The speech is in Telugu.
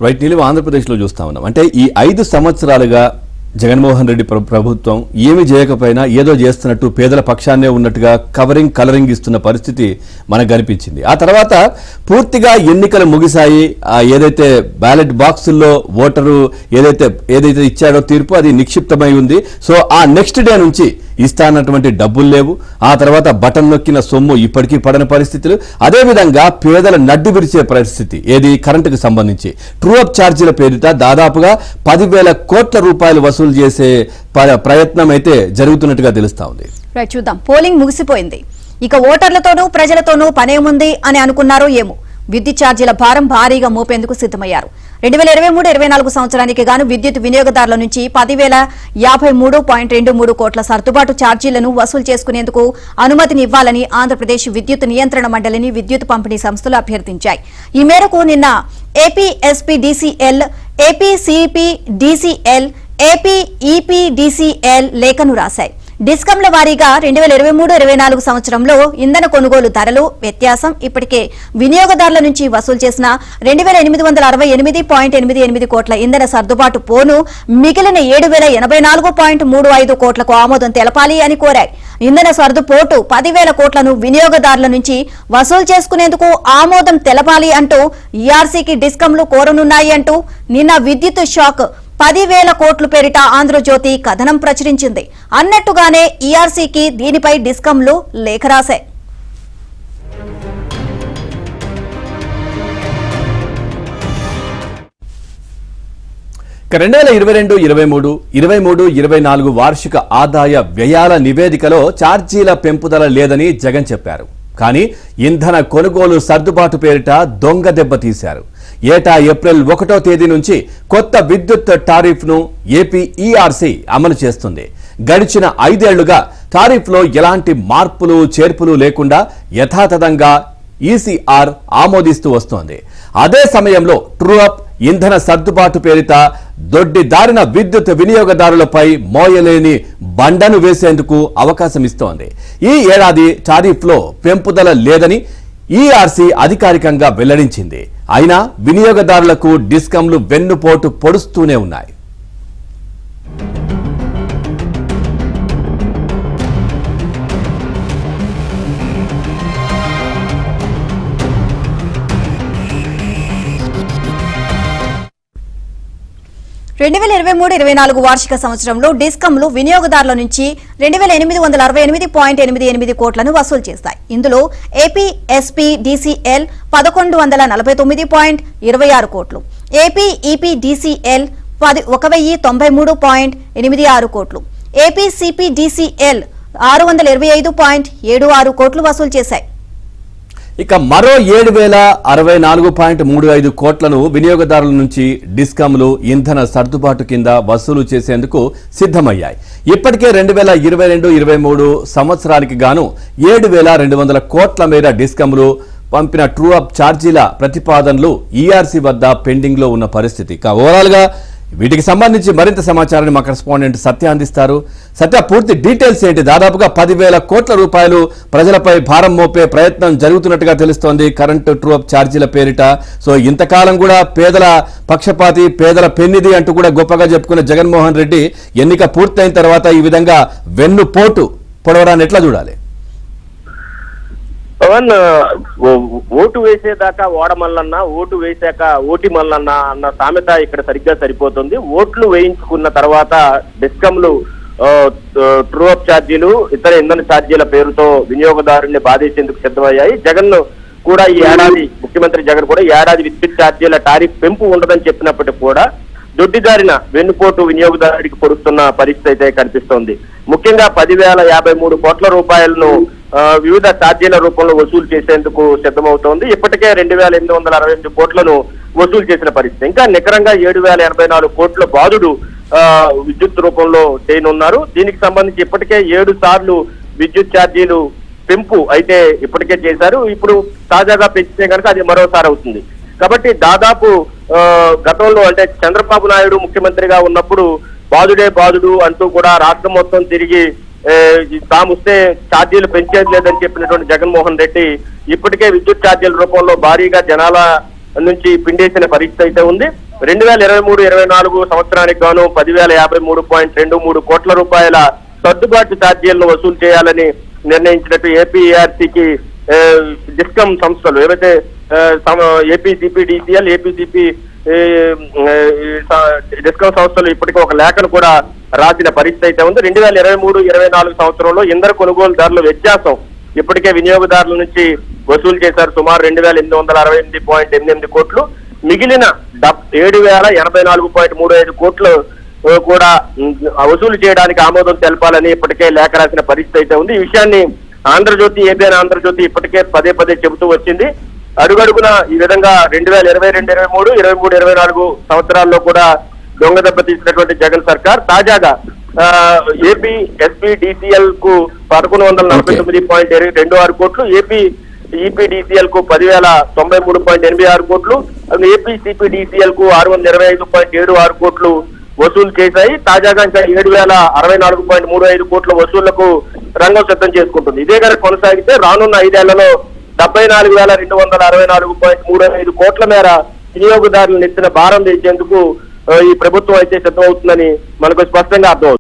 రైట్ నిలువ ఆంధ్రప్రదేశ్లో చూస్తా ఉన్నాం. అంటే ఈ 5 సంవత్సరాలుగా జగన్మోహన్ రెడ్డి ప్రభుత్వం ఏమి చేయకపోయినా ఏదో చేస్తున్నట్టు పేదల పక్షాన్నే ఉన్నట్టుగా కలరింగ్ ఇస్తున్న పరిస్థితి మనకు కనిపించింది. ఆ తర్వాత పూర్తిగా ఎన్నికలు ముగిశాయి. ఏదైతే బ్యాలెట్ బాక్సుల్లో ఓటరు ఏదైతే ఇచ్చాడో తీర్పు అది నిక్షిప్తమై ఉంది. సో ఆ నెక్స్ట్ డే నుంచి ఇస్తానటువంటి డబ్బులు లేవు. ఆ తర్వాత బటన్ నొక్కిన సొమ్ము ఇప్పటికీ పడని పరిస్థితులు. అదేవిధంగా పేదల నడ్డు విరిచే పరిస్థితి ఏది కరెంటుకు సంబంధించి ట్రూ అప్ ఛార్జీల పేరిట దాదాపుగా 10,000 కోట్ల రూపాయలు వసూలు చేసే ప్రయత్నం అయితే జరుగుతున్నట్టుగా తెలుస్తా ఉంది. చూద్దాం. పోలింగ్ ముగిసిపోయింది. ఇక ఓటర్లతోనూ ప్రజలతోనూ పనేముంది అని అనుకున్నారో ఏమో విద్యుత్ ఛార్జీల భారం భారీగా మోపేందుకు సిద్ధమయ్యారు. 2023-24 సంవత్సరానికి గాను విద్యుత్ వినియోగదారుల నుంచి 10,053.23 కోట్ల సర్దుబాటు ఛార్జీలను వసూలు చేసుకునేందుకు అనుమతిని ఇవ్వాలని ఆంధ్రప్రదేశ్ విద్యుత్ నియంత్రణ మండలిని విద్యుత్ పంపిణీ సంస్థలు అభ్యర్థించాయి. ఈ మేరకు నిన్న ఏపీఎస్పీడీసీఎల్, ఏపీసీపీడీసీఎల్, ఏపీఈపీడీసీఎల్ లేఖను రాశాయి. డిస్కంల వారీగా 2023-24 సంవత్సరంలో ఇంధన కొనుగోలు ధరలు వ్యత్యాసం ఇప్పటికే వినియోగదారుల నుంచి వసూలు చేసిన 2,868.88 కోట్ల ఇంధన సర్దుబాటు పోను మిగిలిన 7,084.35 కోట్లకు ఆమోదం తెలపాలి అని కోరాయి. ఇంధన సర్దుపోటు 10,000 కోట్లను వినియోగదారుల నుంచి వసూలు చేసుకునేందుకు ఆమోదం తెలపాలి అంటూ ఈఆర్సీకి డిస్కంలు కోరనున్నాయి అంటూ నిన్న విద్యుత్ షాక్ 10,000 కోట్ల పేరిట ఆంధ్రజ్యోతి కథనం ప్రచురించింది. అన్నట్టుగానే ఈఆర్సీకి దీనిపై డిస్కంలు లేఖ రాశాయి. ఇక 2022-23, 23-24 వార్షిక ఆదాయ వ్యయాల నివేదికలో ఛార్జీల పెంపుదల లేదని జగన్ చెప్పారు. కానీ ఇంధన కొనుగోలు సర్దుబాటు పేరిట దొంగ దెబ్బ తీశారు. ఏటా ఏప్రిల్ 1వ తేదీ నుంచి కొత్త విద్యుత్ టారిఫ్ను ఏపీ ఈఆర్సీ అమలు చేస్తుంది. గడిచిన 5 ఏళ్లుగా టారిఫ్లో ఎలాంటి మార్పులు చేర్పులు లేకుండా యథాతథంగా ఈసీఆర్ ఆమోదిస్తూ వస్తోంది. అదే సమయంలో ట్రూ అప్ ఇంధన సర్దుబాటు పేరిట దొడ్డిదారిన విద్యుత్ వినియోగదారులపై మోయలేని బండను వేసేందుకు అవకాశం ఇస్తోంది. ఈ ఏడాది టారిఫ్లో పెంపుదల లేదని ఈఆర్సీ అధికారికంగా వెల్లడించింది. అయినా వినియోగదారులకు డిస్కంలు వెన్నుపోటు పొడుస్తూనే ఉన్నాయి. రెండు 2023-24 వార్షిక సంవత్సరంలో డిస్కంలు వినియోగదారుల నుంచి 2,868.88 కోట్లను వసూలు చేస్తాయి. ఇందులో ఏపీఎస్పీడీసీఎల్ 1,149.26 కోట్లు, ఏపీఈపీడీసీఎల్ 1,093.86 కోట్లు, ఏపీసీపీడీసీఎల్ 625.76 కోట్లు వసూలు చేశాయి. ఇక మరో 7,064.35 కోట్లను వినియోగదారుల నుంచి డిస్కంలు ఇంధన సర్దుబాటు కింద వసూలు చేసేందుకు సిద్ధమయ్యాయి. ఇప్పటికే 2022-23 సంవత్సరానికి గాను 7,200 కోట్ల మేర డిస్కంలు పంపిన ట్రూ అప్ ఛార్జీల ప్రతిపాదనలు ఈఆర్సీ వద్ద పెండింగ్ లో ఉన్న పరిస్థితి. ఇక ఓవరాల్ గా వీటికి సంబంధించి మరింత సమాచారాన్ని మా కరెస్పాండెంట్ సత్య అందిస్తారు. సత్య, పూర్తి డీటెయిల్స్ ఏంటి? దాదాపుగా 10,000 కోట్ల రూపాయలు ప్రజలపై భారం మోపే ప్రయత్నం జరుగుతున్నట్టుగా తెలుస్తోంది కరెంటు ట్రూ అప్ ఛార్జీల పేరిట. సో ఇంతకాలం కూడా పేదల పక్షపాతి, పేదల పెన్నిది అంటూ కూడా గొప్పగా చెప్పుకున్న జగన్మోహన్ రెడ్డి ఎన్నిక పూర్తయిన తర్వాత ఈ విధంగా వెన్నుపోటు పొడవడాన్ని ఎట్లా చూడాలి? పవన్, ఓటు వేసేదాకా ఓడమల్లన్న, ఓటు వేసాక ఓటి మల్లన్న అన్న సామెత ఇక్కడ సరిగ్గా సరిపోతుంది. ఓట్లు వేయించుకున్న తర్వాత డిస్కంలు ట్రూ అప్ ఛార్జీలు, ఇతర ఇంధన ఛార్జీల పేరుతో వినియోగదారుల్ని బాధేసేందుకు సిద్ధమయ్యాయి. జగన్ కూడా ఈ ఏడాది, ముఖ్యమంత్రి జగన్ కూడా ఈ ఏడాది విద్యుత్ ఛార్జీల టారిఫ్ పెంపు ఉండదని చెప్పినప్పటికీ కూడా దొడ్డిదారిన వెన్నుపోటు వినియోగదారుడికి పొడుస్తున్న పరిస్థితి అయితే కనిపిస్తోంది. ముఖ్యంగా 10,053 కోట్ల రూపాయలను వివిధ ఛార్జీల రూపంలో వసూలు చేసేందుకు సిద్ధమవుతోంది. ఇప్పటికే 2,868 కోట్లను వసూలు చేసిన పరిస్థితి. ఇంకా నికరంగా 7,084 కోట్ల బాధుడు విద్యుత్ రూపంలో చేయనున్నారు. దీనికి సంబంధించి ఇప్పటికే 7 సార్లు విద్యుత్ ఛార్జీలు పెంపు అయితే ఇప్పటికే చేశారు. ఇప్పుడు తాజాగా పెంచితే కనుక అది మరోసారి అవుతుంది. కాబట్టి దాదాపు గతంలో అంటే చంద్రబాబు నాయుడు ముఖ్యమంత్రిగా ఉన్నప్పుడు బాధుడే బాధుడు అంటూ కూడా రాష్ట్రం మొత్తం తిరిగి తాముస్తే ఛార్జీలు పెంచేది లేదని చెప్పినటువంటి జగన్మోహన్ రెడ్డి ఇప్పటికే విద్యుత్ ఛార్జీల రూపంలో భారీగా జనాల నుంచి పిండేసిన పరిస్థితి అయితే ఉంది. 2023-24 సంవత్సరానికి గాను 10,053.23 కోట్ల రూపాయల సర్దుబాటు ఛార్జీలను వసూలు చేయాలని నిర్ణయించినట్టు ఏపీఆర్సీకి డిస్కమ్ సంస్థలు ఏవైతే ఏపీసీపీడీసీఎల్ ఏపీసీపీ డిస్కమ్ సంస్థలు ఇప్పటికీ ఒక లేఖను కూడా రాసిన పరిస్థితి అయితే ఉంది. 2023-24 సంవత్సరంలో ఇంధన కొనుగోలుదారుల వ్యత్యాసం ఇప్పటికే వినియోగదారుల నుంచి వసూలు చేశారు సుమారు 2,868.88 కోట్లు. మిగిలిన 7,084.35 కోట్లు కూడా వసూలు చేయడానికి ఆమోదం తెలపాలని ఇప్పటికే లేఖ రాసిన పరిస్థితి అయితే ఉంది. ఈ విషయాన్ని ఆంధ్రజ్యోతి ఏబిఎన్ ఆంధ్రజ్యోతి ఇప్పటికే పదే చెబుతూ వచ్చింది. అడుగడుగున ఈ విధంగా 2022-23, 23-24 సంవత్సరాల్లో కూడా దొంగ దెబ్బ తీసినటువంటి జగన్ సర్కార్ తాజాగా ఏపీ ఎస్పీడీసీఎల్ కు 1,149.26 కోట్లు, ఈపీడీసీఎల్ కు 10,093.86 కోట్లు, ఏపీసీపీడీసీఎల్ కు 625.76 కోట్లు వసూలు చేశాయి. తాజాగా ఇంకా 7,064.35 కోట్ల వసూళ్లకు రంగం సిద్ధం చేసుకుంటుంది. ఇదే కనుక కొనసాగితే రానున్న 5 ఏళ్లలో 74,264.35 కోట్ల మేర వినియోగదారులు నెత్తిన భారం వేసేందుకు ఈ ప్రభుత్వం అయితే సిద్ధమవుతుందని మనకు స్పష్టంగా అర్థమవుతుంది.